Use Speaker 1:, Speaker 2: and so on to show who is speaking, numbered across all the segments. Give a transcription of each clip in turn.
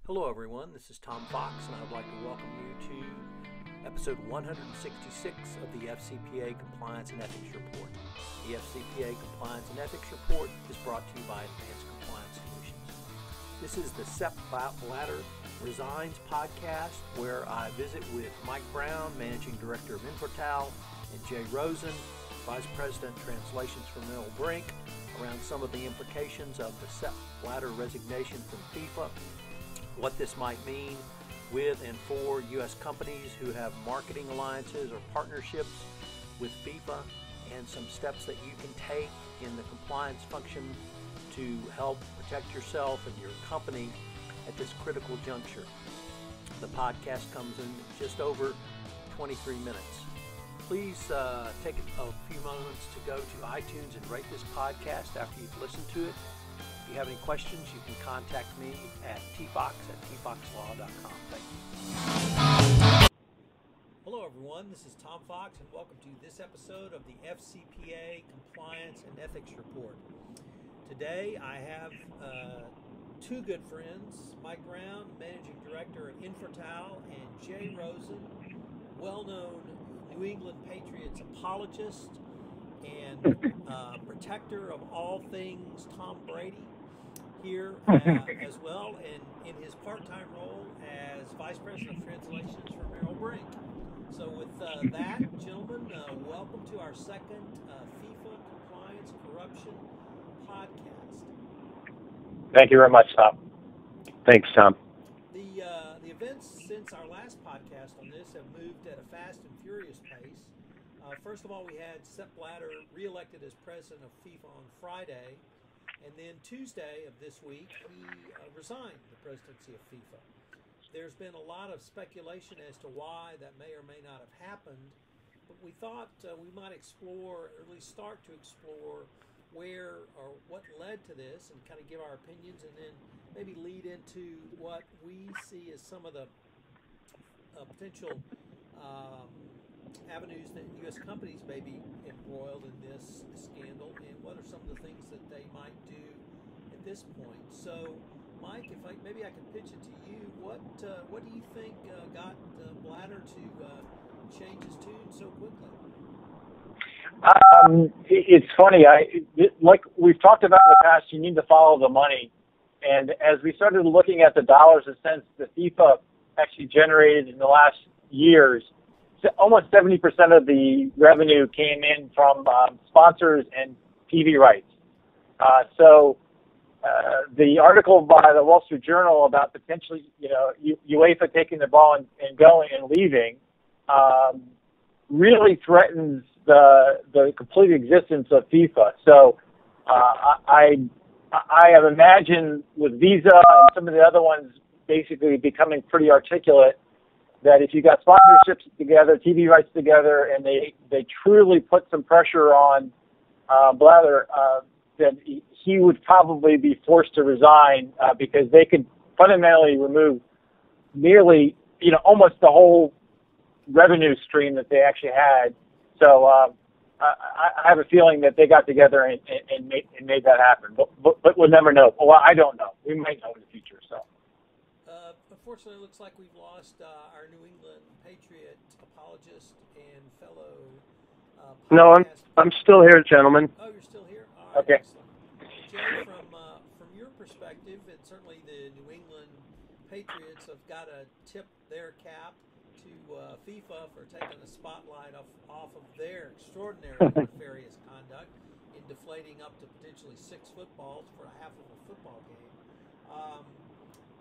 Speaker 1: Hello everyone, this is Tom Fox and I would like to welcome you to episode 166 of the FCPA Compliance and Ethics Report. The FCPA Compliance and Ethics Report is brought to you by Advanced Compliance Solutions. This is the Sepp, Blatter, Resigns podcast where I visit with Mike Brown, Managing Director of Infotal, and Jay Rosen, Vice President Translations for Merrill Brink, around some of the implications of the Sepp Blatter resignation from FIFA, what this might mean with and for U.S. companies who have marketing alliances or partnerships with FIFA, and some steps that you can take in the compliance function to help protect yourself and your company at this critical juncture. The podcast comes in just over 23 minutes. Please take a few moments to go to iTunes and rate this podcast after you've listened to it. If you have any questions, you can contact me at tfox@tfoxlaw.com. Thank you. Hello, everyone. This is Tom Fox, and welcome to this episode of the FCPA Compliance and Ethics Report. Today, I have two good friends, Mike Brown, Managing Director at Infotal, and Jay Rosen, well-known New England Patriots apologist and protector of all things Tom Brady, here as well, and in his part-time role as Vice President of Translations for Merrill Brink. So with that, gentlemen, welcome to our second FIFA Compliance Corruption podcast.
Speaker 2: Thank you very much, Tom. Thanks, Tom.
Speaker 1: The events since our last podcast on this have moved at a fast and furious pace. First of all, we had Sepp Blatter reelected as president of FIFA on Friday, and then Tuesday of this week, he resigned the presidency of FIFA. There's been a lot of speculation as to why that may or may not have happened, but we thought we might explore, or at least start to explore, where or what led to this and kind of give our opinions, and then maybe lead into what we see as some of the potential avenues that U.S. companies may be embroiled in this scandal, and what are some of the things that they might do at this point. So, Mike, maybe I can pitch it to you. What do you think got Blatter to change his tune so quickly?
Speaker 2: It's funny. Like we've talked about in the past, you need to follow the money. And as we started looking at the dollars and cents that FIFA actually generated in the last years, almost 70% of the revenue came in from sponsors and TV rights. So the article by the Wall Street Journal about potentially, UEFA taking the ball and going and leaving really threatens the complete existence of FIFA. So I have imagined with Visa and some of the other ones basically becoming pretty articulate that if you got sponsorships together, TV rights together, and they truly put some pressure on Blatter, then he would probably be forced to resign because they could fundamentally remove nearly, almost the whole revenue stream that they actually had. So I have a feeling that they got together and made that happen. But we'll never know. Well, I don't know. We might know in the future. So.
Speaker 1: Unfortunately, it looks like we've lost our New England Patriot apologist and fellow
Speaker 2: No, I'm still here, gentlemen.
Speaker 1: Oh, you're still here? All right,
Speaker 2: okay.
Speaker 1: Excellent. Jay, from your perspective, and certainly the New England Patriots have got to tip their cap to FIFA for taking the spotlight off of their extraordinary nefarious conduct in deflating up to potentially 6 footballs for a half of a football game.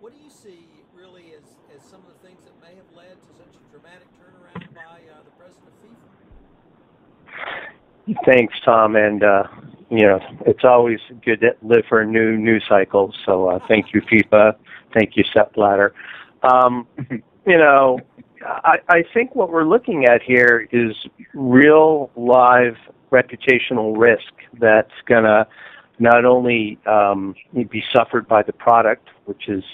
Speaker 1: What do you see really as some of the things that may have led to such a dramatic turnaround by the president of FIFA?
Speaker 2: Thanks, Tom. And, it's always good to live for a new news cycle. So thank you, FIFA. Thank you, Sepp Blatter. I think what we're looking at here is real live reputational risk that's going to not only be suffered by the product, which is,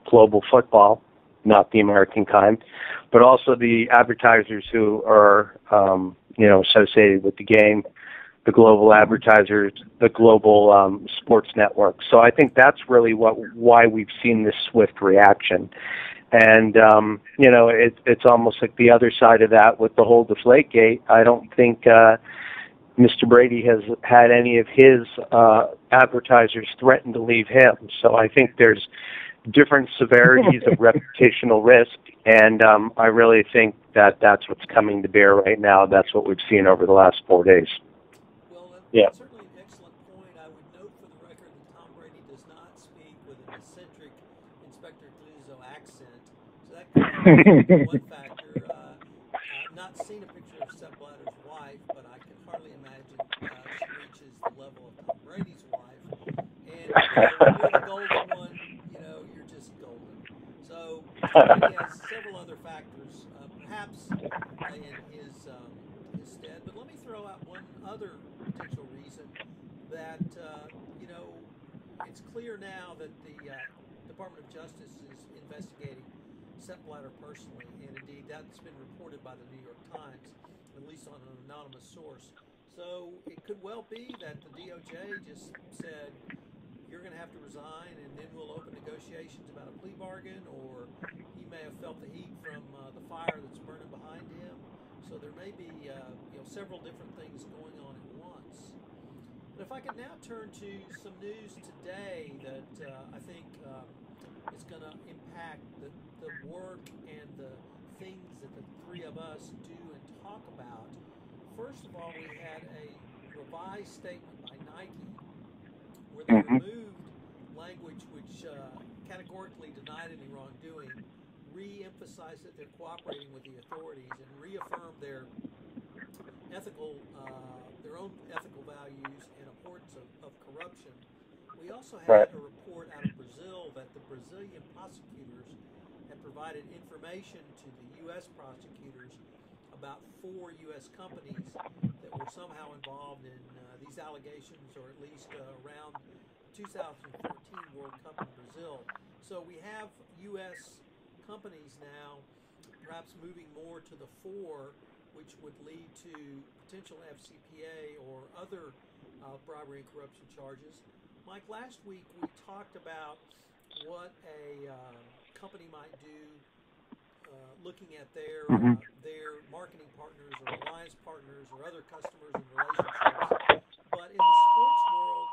Speaker 2: global football, not the American kind, but also the advertisers who are, associated with the game,
Speaker 3: the global advertisers, the global sports networks. So I think that's really why we've seen this swift reaction. And, it's almost like the other side of that with the whole Deflategate. I don't think Mr. Brady has had any of his advertisers threaten to leave him. So I think there's different severities of reputational risk, and I really think that that's what's coming to bear right now. That's what we've seen over the last 4 days.
Speaker 1: Well, that's certainly an excellent point. I would note for the record that Tom Brady does not speak with an eccentric Inspector Clouseau accent, so that could be one factor. I've not seen a picture of Sepp Blatter's wife, but I can hardly imagine she reaches the level of Tom Brady's wife. And when you're the golden one, you're just golden. So he has several other factors, perhaps in his stead. But let me throw out one other potential reason that it's clear now that the Department of Justice is investigating Sepp Blatter personally, and indeed that's been reported by the New York Times, at least on an anonymous source. So it could well be that the DOJ just said, you're going to have to resign, and then we'll open negotiations about a plea bargain, or he may have felt the heat from the fire that's burning behind him. So there may be several different things going on at once. But if I could now turn to some news today that I think is going to impact the work and the things that the three of us do and talk about. First of all, we had a revised statement by Nike where they removed language which categorically denied any wrongdoing, re-emphasized that they're cooperating with the authorities, and reaffirmed their own ethical values and abhorrence of corruption. We also had a report out of Brazil that the Brazilian prosecutors had provided information to the U.S. prosecutors about 4 U.S. companies that were somehow involved in these allegations, or at least around 2014 World Cup in Brazil. So we have U.S. companies now perhaps moving more to the fore, which would lead to potential FCPA or other bribery and corruption charges. Mike, last week we talked about what a company might do looking at their marketing partners or alliance partners or other customers and relationships. But in the sports world,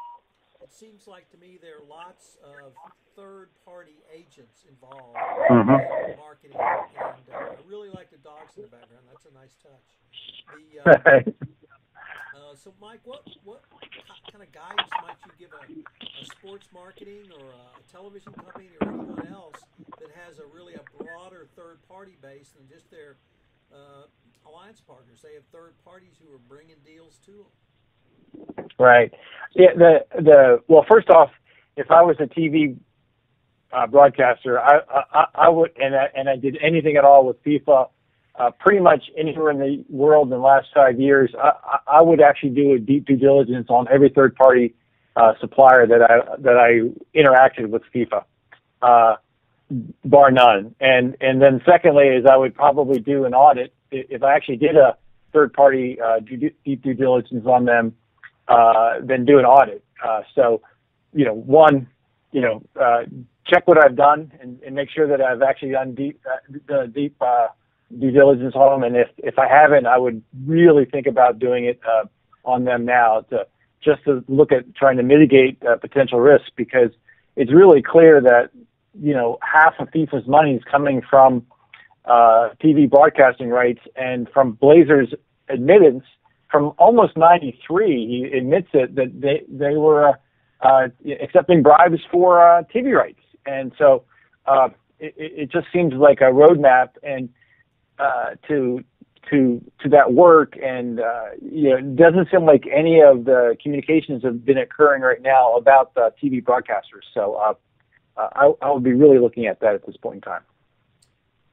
Speaker 1: it seems like to me there are lots of third-party agents involved in marketing, and I really like the dogs in the background. That's a nice touch. So, Mike, what kind of guidance might you give a sports marketing or a television company or anyone else that has a broader third-party base than just their alliance partners? They have third parties who are bringing deals to them.
Speaker 2: Right. Yeah. Well, first off, if I was a TV broadcaster, I would, and I did anything at all with FIFA, pretty much anywhere in the world in the last 5 years, I would actually do a deep due diligence on every third party supplier that I interacted with FIFA, bar none. And then secondly is I would probably do an audit if I actually did a third party deep due diligence on them. Then do an audit. So, check what I've done and make sure that I've actually done deep due diligence on them. And if I haven't, I would really think about doing it on them now to look at trying to mitigate potential risks, because it's really clear that half of FIFA's money is coming from TV broadcasting rights, and from Blazers' admittance. From almost 93, he admits it, that they were accepting bribes for TV rights. And so it just seems like a roadmap and to that work. And it doesn't seem like any of the communications have been occurring right now about the TV broadcasters. So I would be really looking at that at this point in time.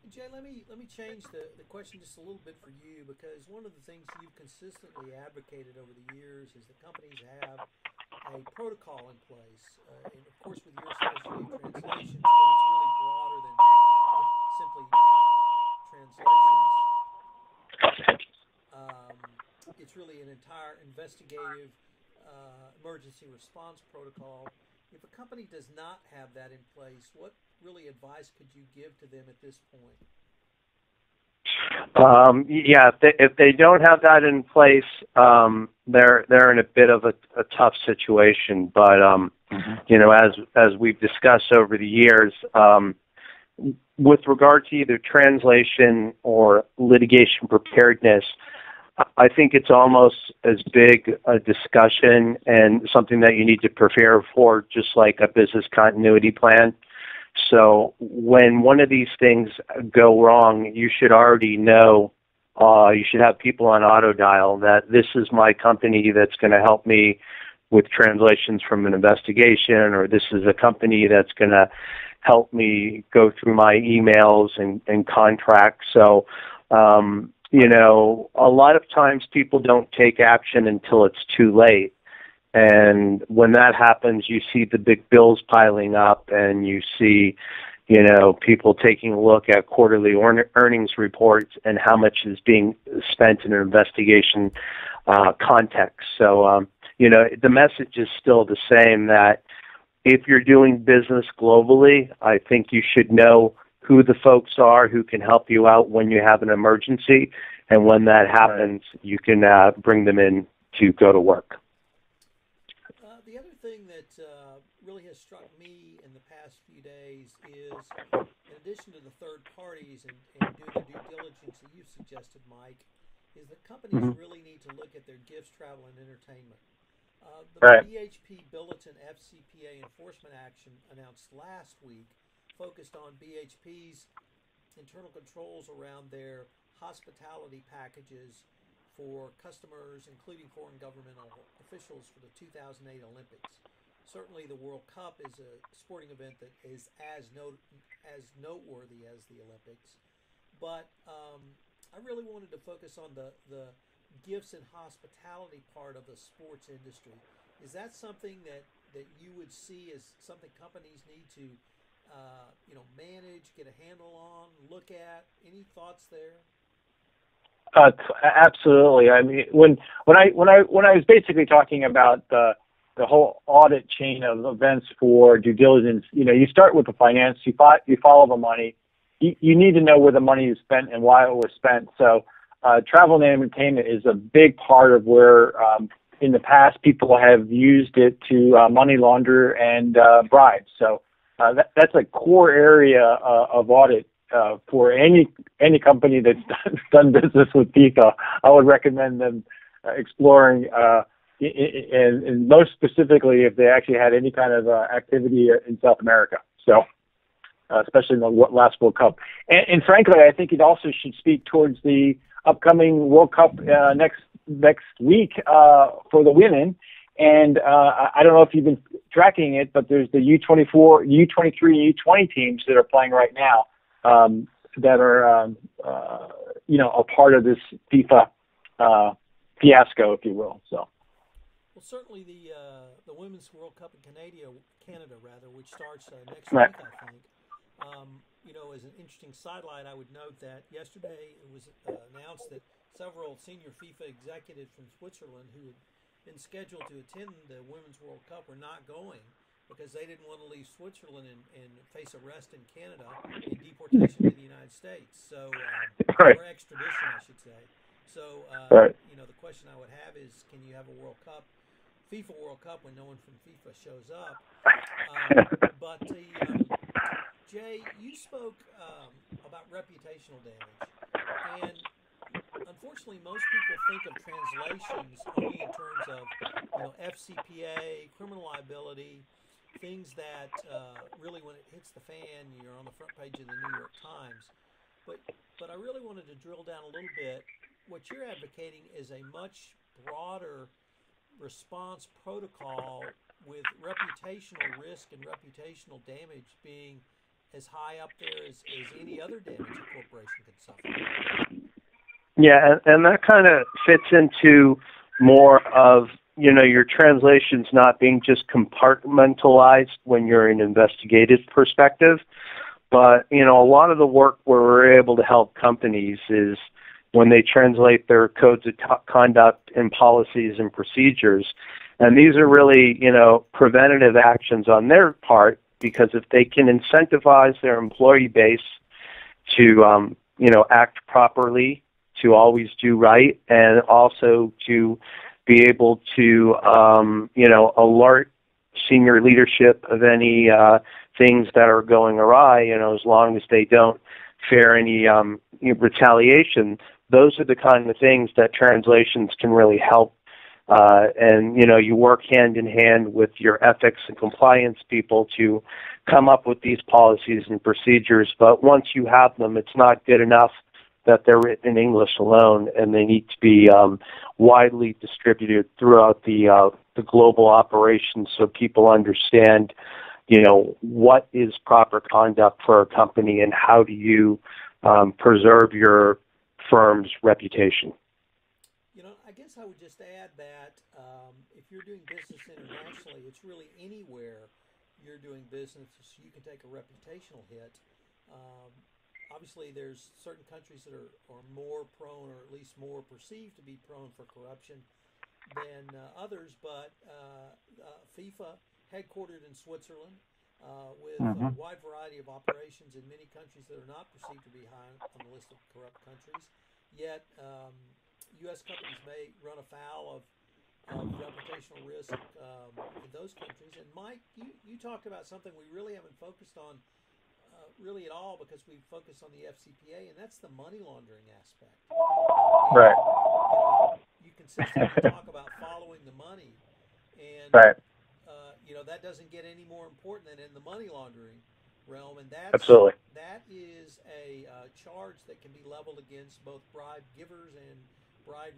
Speaker 1: Jay, let me change the question just a little bit for you, because one of the things you've consistently advocated over the years is that companies have a protocol in place, and of course with your specialty in translations, but it's really broader than simply translations. It's really an entire investigative emergency response protocol. If a company does not have that in place, what really advice could you give to them at this point?
Speaker 3: Yeah, if they don't have that in place, they're in a bit of a tough situation. But you know, as we've discussed over the years, with regard to either translation or litigation preparedness, I think it's almost as big a discussion and something that you need to prepare for, just like a business continuity plan. So when one of these things go wrong, you should already know, you should have people on auto dial that this is my company that's going to help me with translations from an investigation, or this is a company that's going to help me go through my emails and contracts. So, you know, a lot of times people don't take action until it's too late. And when that happens, you see the big bills piling up, and you see, you know, people taking a look at quarterly earnings reports and how much is being spent in an investigation context. So, you know, the message is still the same, that if you're doing business globally, I think you should know who the folks are who can help you out when you have an emergency. And when that happens, you can bring them in to go to work.
Speaker 1: The other thing that really has struck me in the past few days is, in addition to the third parties and doing the due diligence that you've suggested, Mike, is that companies really need to look at their gifts, travel, and entertainment. The BHP Billiton FCPA enforcement action announced last week focused on BHP's internal controls around their hospitality packages for customers, including foreign governmental officials, for the 2008 Olympics. Certainly the World Cup is a sporting event that is as noteworthy as the Olympics. But I really wanted to focus on the gifts and hospitality part of the sports industry. Is that something that you would see as something companies need to manage, get a handle on, look at? Any thoughts there?
Speaker 2: Absolutely. I mean, when I was basically talking about the whole audit chain of events for due diligence, you know, you start with the finance, you follow the money, you need to know where the money is spent and why it was spent. So travel and entertainment is a big part of where in the past people have used it to money launder and bribe. So that's a core area of audit. For any company that's done business with FIFA, I would recommend them exploring, and most specifically if they actually had any kind of activity in South America. So, especially in the last World Cup. And frankly, I think it also should speak towards the upcoming World Cup next week for the women. And I don't know if you've been tracking it, but there's the U24, U23, U20 teams that are playing right now. That are, a part of this FIFA fiasco, if you will. So,
Speaker 1: well, certainly the Women's World Cup in Canada, which starts next week, I think. As an interesting sidelight, I would note that yesterday it was announced that several senior FIFA executives from Switzerland who had been scheduled to attend the Women's World Cup were not going, because they didn't want to leave Switzerland and face arrest in Canada and deportation to the United States. So, or extradition, I should say. So, the question I would have is, can you have a FIFA World Cup, when no one from FIFA shows up? But Jay, you spoke about reputational damage, and unfortunately, most people think of translations only in terms of FCPA, criminal liability, things that really, when it hits the fan, you're on the front page of the New York Times. But I really wanted to drill down a little bit. What you're advocating is a much broader response protocol with reputational risk and reputational damage being as high up there as any other damage a corporation could suffer.
Speaker 3: Yeah, and that kind of fits into more of, your translations not being just compartmentalized when you're in an investigative perspective. But, a lot of the work where we're able to help companies is, when they translate their codes of conduct and policies and procedures. And these are really, preventative actions on their part, because if they can incentivize their employee base to, act properly, to always do right, and also to be able to, alert senior leadership of any things that are going awry, as long as they don't fear any retaliation. Those are the kind of things that translations can really help. And you work hand in hand with your ethics and compliance people to come up with these policies and procedures. But once you have them, it's not good enough that they're written in English alone, and they need to be widely distributed throughout the global operations, so people understand, what is proper conduct for a company, and how do you preserve your firm's reputation.
Speaker 1: I guess I would just add that if you're doing business internationally, it's really anywhere you're doing business, you can take a reputational hit. Obviously, there's certain countries that are more prone, or at least more perceived to be prone for corruption than others, but FIFA, headquartered in Switzerland, with a wide variety of operations in many countries that are not perceived to be high on the list of corrupt countries, yet U.S. companies may run afoul of reputational risk in those countries. And Mike, you talked about something we really haven't focused on really at all, because we focus on the FCPA, and that's the money laundering aspect.
Speaker 2: Right.
Speaker 1: You consistently talk about following the money, and
Speaker 2: right.
Speaker 1: That doesn't get any more important than in the money laundering realm, and
Speaker 2: Absolutely.
Speaker 1: That is a charge that can be leveled against both bribe givers and bribe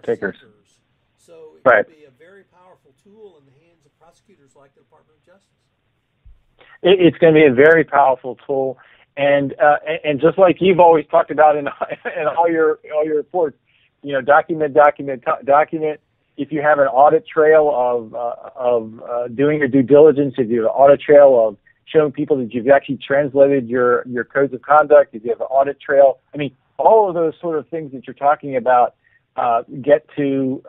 Speaker 2: takers.
Speaker 1: receivers. So it
Speaker 2: Right.
Speaker 1: can be a very powerful tool in the hands of prosecutors like the Department of Justice.
Speaker 2: It's going to be a very powerful tool, and just like you've always talked about in all your reports, document. If you have an audit trail of doing your due diligence, if you have an audit trail of showing people that you've actually translated your codes of conduct, if you have an audit trail, all of those sort of things that you're talking about get to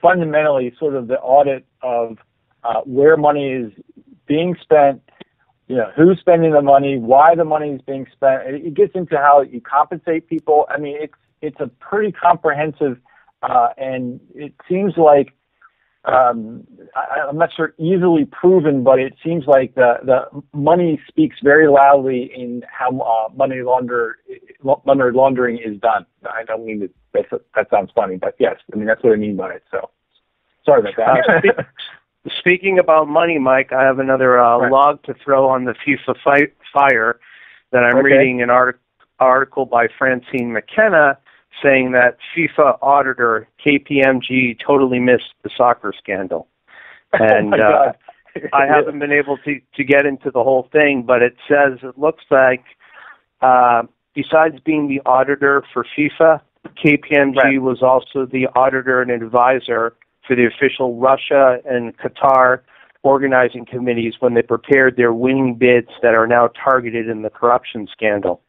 Speaker 2: fundamentally sort of the audit of where money is being spent, who's spending the money, why the money is being spent. It gets into how you compensate people. It's a pretty comprehensive, and it seems like I'm not sure easily proven, but it seems like the money speaks very loudly in how money laundering is done. I don't mean that sounds funny, but yes, that's what I mean by it. So sorry about that.
Speaker 3: Speaking about money, Mike, I have another log to throw on the FIFA fire that I'm reading an article by Francine McKenna saying that FIFA auditor KPMG totally missed the soccer scandal. And I haven't been able to get into the whole thing, but it looks like besides being the auditor for FIFA, KPMG was also the auditor and advisor for the official Russia and Qatar organizing committees when they prepared their winning bids that are now targeted in the corruption scandal.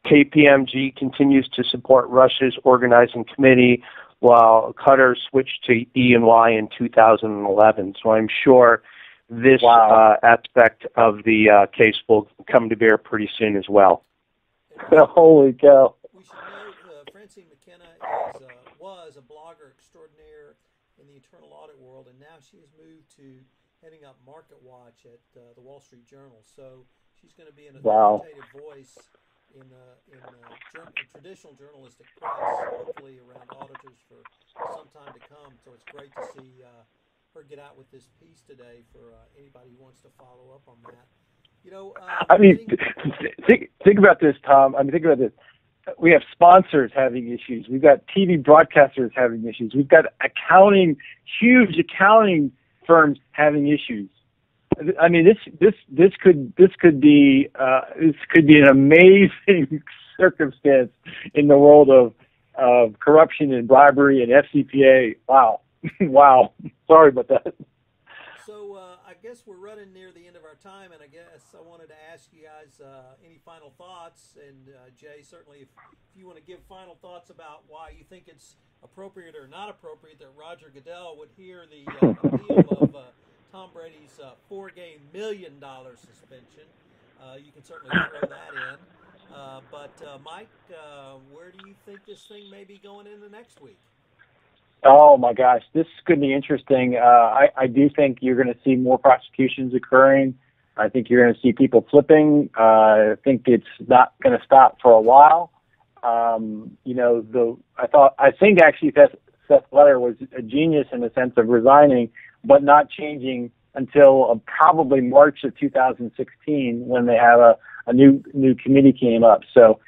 Speaker 3: KPMG continues to support Russia's organizing committee, while Qatar switched to E&Y in 2011. So I'm sure this aspect of the case will come to bear pretty soon as well.
Speaker 2: Holy cow.
Speaker 1: We should note Francine McKenna was a blogger extraordinaire in the internal audit world, and now she has moved to heading up Market Watch at the Wall Street Journal. So she's going to be an authoritative voice in traditional journalistic press, hopefully around auditors for some time to come. So it's great to see her get out with this piece today for anybody who wants to follow up on that.
Speaker 2: Think about this, Tom. Think about this. We have sponsors having issues. We've got TV broadcasters having issues. We've got huge accounting firms having issues. This could be an amazing circumstance in the world of corruption and bribery and FCPA. Wow. Wow. Sorry about that.
Speaker 1: So I guess we're running near the end of our time, and I guess I wanted to ask you guys any final thoughts. And Jay, certainly, if you want to give final thoughts about why you think it's appropriate or not appropriate that Roger Goodell would hear the appeal of Tom Brady's $4-game $1 million suspension, you can certainly throw that in. But Mike, where do you think this thing may be going into next week?
Speaker 2: Oh my gosh, this could be interesting. I do think you're going to see more prosecutions occurring. I think you're going to see people flipping. I think it's not going to stop for a while. I think actually Sepp Blatter was a genius in the sense of resigning, but not changing until probably March of 2016 when they have a new committee came up. So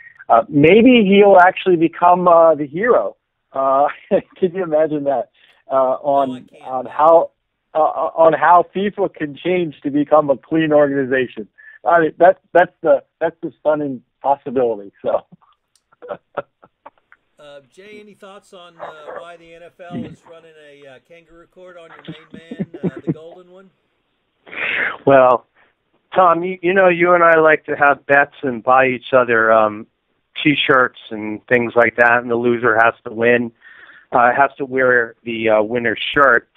Speaker 2: maybe he'll actually become the hero. Can you imagine that? On how FIFA can change to become a clean organization. I mean that's the stunning possibility. So,
Speaker 1: Jay, any thoughts on why the NFL is running a kangaroo court on your main man, the golden one?
Speaker 3: Well, Tom, you know, you and I like to have bets and buy each other T-shirts and things like that, and the loser has to win, has to wear the winner's shirt.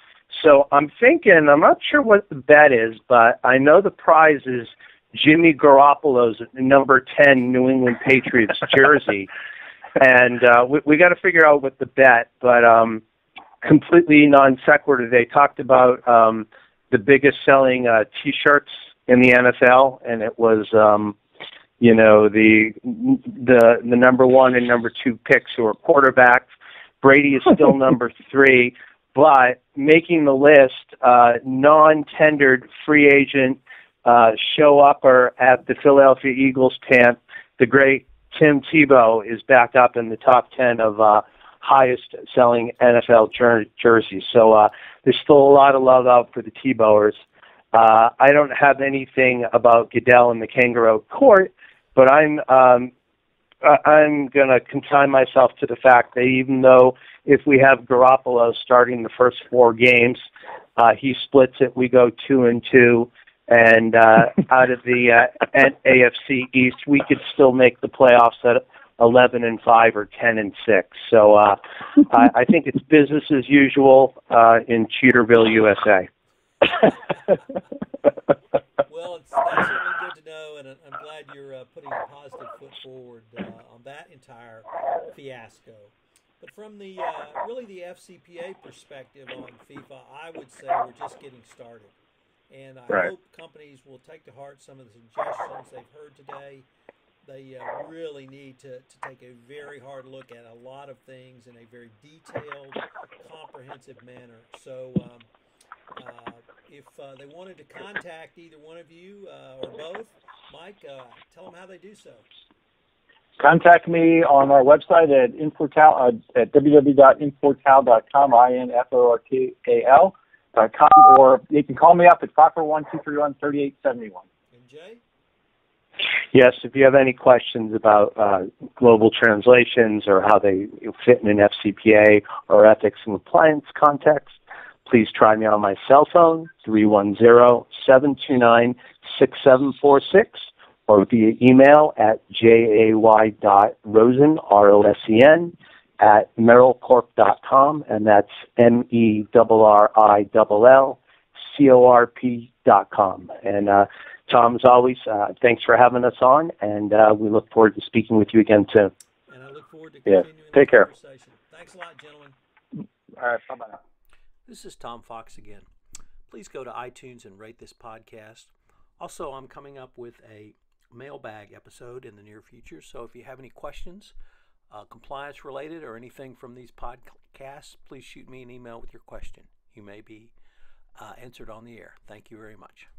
Speaker 3: So I'm thinking, I'm not sure what the bet is, but I know the prize is Jimmy Garoppolo's number 10 New England Patriots jersey. And we got to figure out what the bet, but completely non sequitur, they talked about the biggest selling T-shirts in the NFL, and it was the number 1 and number 2 picks who are quarterbacks. Brady is still number 3, but making the list, non-tendered free agent show-upper at the Philadelphia Eagles camp, the great Tim Tebow is back up in the top 10 of highest selling NFL jerseys. So there's still a lot of love out for the Tebowers. I don't have anything about Goodell and the kangaroo court, but I'm going to confine myself to the fact that even though if we have Garoppolo starting the first 4 games, he splits it, we go 2-2, and out of the AFC East, we could still make the playoffs at 11-5 or 10-6. So I think it's business as usual in Cheaterville, USA.
Speaker 1: Well, that's certainly good to know, and I'm glad you're putting a positive foot forward on that entire fiasco. But from the really the FCPA perspective on FIFA, I would say we're just getting started. And I hope companies will take to heart some of the suggestions they've heard today. They really need to take a very hard look at a lot of things in a very detailed, comprehensive manner. So if they wanted to contact either one of you or both, Mike, tell them how they do so.
Speaker 2: Contact me on our website at Infortal at www.infortal.com, INFORTAL.com, or you can call me up at 541-231-3871.
Speaker 1: And Jay?
Speaker 3: Yes, if you have any questions about global translations or how they fit in an FCPA or ethics and compliance context, please try me on my cell phone, 310-729-6746, or via email at jay.rosen, R-O-S-E-N, at merrillcorp.com, and that's MERRILLCORP.com. And Tom, as always, thanks for having us on, and we look forward to speaking with you again soon.
Speaker 1: And I look forward to continuing
Speaker 3: Take
Speaker 1: the
Speaker 3: care.
Speaker 1: conversation. Thanks a lot, gentlemen.
Speaker 2: All right, bye-bye.
Speaker 1: This is Tom Fox again. Please go to iTunes and rate this podcast. Also, I'm coming up with a mailbag episode in the near future, so if you have any questions, compliance related or anything from these podcasts, please shoot me an email with your question. You may be answered on the air. Thank you very much.